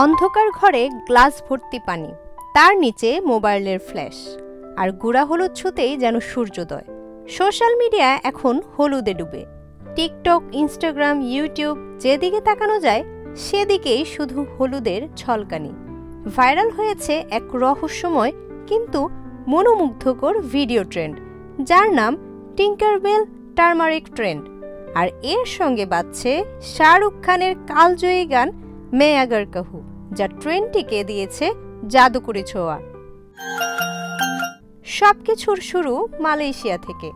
অন্ধকার ঘরে গ্লাস ভর্তি পানি, তার নিচে মোবাইলের ফ্ল্যাশ, আর গুঁড়া হলুদ ছুতেই যেন সূর্যোদয়। সোশ্যাল মিডিয়া এখন হলুদে ডুবে। টিকটক, ইনস্টাগ্রাম, ইউটিউব, যেদিকে তাকানো যায় সেদিকেই শুধু হলুদের ঝলকানি। ভাইরাল হয়েছে এক রহস্যময় কিন্তু মনোমুগ্ধকর ভিডিও ট্রেন্ড, যার নাম টিঙ্কারবেল টার্মারিক ট্রেন্ড। আর এর সঙ্গে বাজছে শাহরুখ খানের কালজয়ী গান मैं अगर कहूँ, যা ট্রেন্ডটিকে দিয়েছে জাদুকরি ছোঁয়া। সবকিছুর শুরু মালয়েশিয়া থেকে।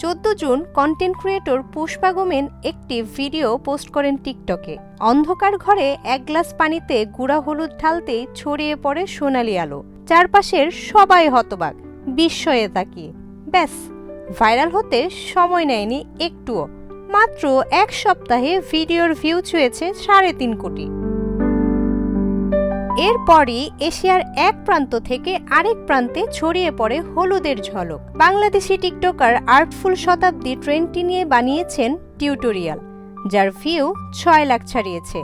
14 জুন কন্টেন্ট ক্রিয়েটর পুষ্পা গোমেন একটি ভিডিও পোস্ট করেন টিকটকে। অন্ধকার ঘরে এক গ্লাস পানিতে গুঁড়া হলুদ ঢালতেই ছড়িয়ে পড়ে সোনালি আলো। চারপাশের সবাই হতবাক, বিস্ময়ে তাকিয়ে। ব্যাস, ভাইরাল হতে সময় নেয়নি একটুও। মাত্র এক সপ্তাহে ভিডিওর ভিউ ছুঁয়েছে 3.5 কোটি। এরপরই এশিয়ার এক প্রান্ত থেকে আরেক প্রান্তে ছড়িয়ে পড়ে হলুদের ঝলক। বাংলাদেশি টিকটকার আর্টফুল শতাব্দী ট্রেন্ডটি নিয়ে বানিয়েছেন টিউটোরিয়াল, যার ভিউ 6 লাখ ছাড়িয়েছে।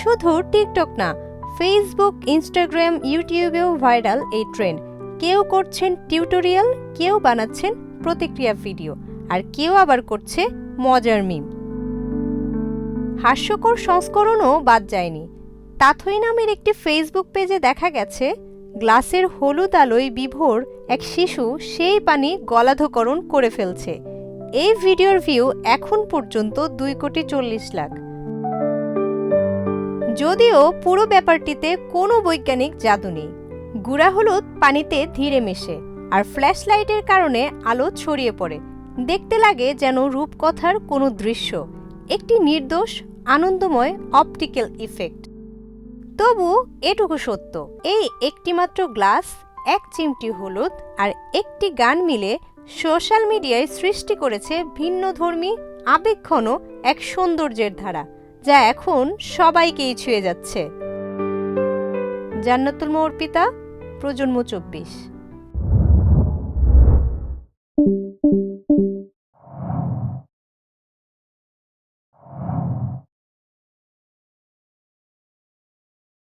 শুধু টিকটক না, ফেসবুক, ইনস্টাগ্রাম, ইউটিউবেও ভাইরাল এই ট্রেন্ড। কেউ করছেন টিউটোরিয়াল, কেউ বানাচ্ছেন প্রতিক্রিয়া ভিডিও, আর কেউ আবার করছে মজার মিম। হাস্যকর সংস্করণও বাদ যায়নি। তাথই নামের একটি ফেসবুক পেজে দেখা গেছে গ্লাসের হলুদ আলোয় বিভোর এক শিশু সেই পানি গলাধঃকরণ করে ফেলছে। এই ভিডিওর ভিউ এখন পর্যন্ত 2,40 লাখ। যদিও পুরো ব্যাপারটিতে কোনো বৈজ্ঞানিক জাদু নেই। গুঁড়া হলুদ পানিতে ধীরে মেশে, আর ফ্ল্যাশ লাইটের কারণে আলো ছড়িয়ে পড়ে। দেখতে লাগে যেন রূপকথার কোনো দৃশ্য, একটি নির্দোষ আনন্দময় অপটিক্যাল ইফেক্ট। তবু এটুকু সত্য, এই একটিমাত্র গ্লাস, এক চিমটি হলুদ আর একটি গান মিলে সোশ্যাল মিডিয়ায় সৃষ্টি করেছে ভিন্নধর্মী আবেগঘন এক সৌন্দর্যের ধারা, যা এখন সবাইকেই ছুঁয়ে যাচ্ছে। জান্নাতুল অর্পিতা, প্রজন্ম 24।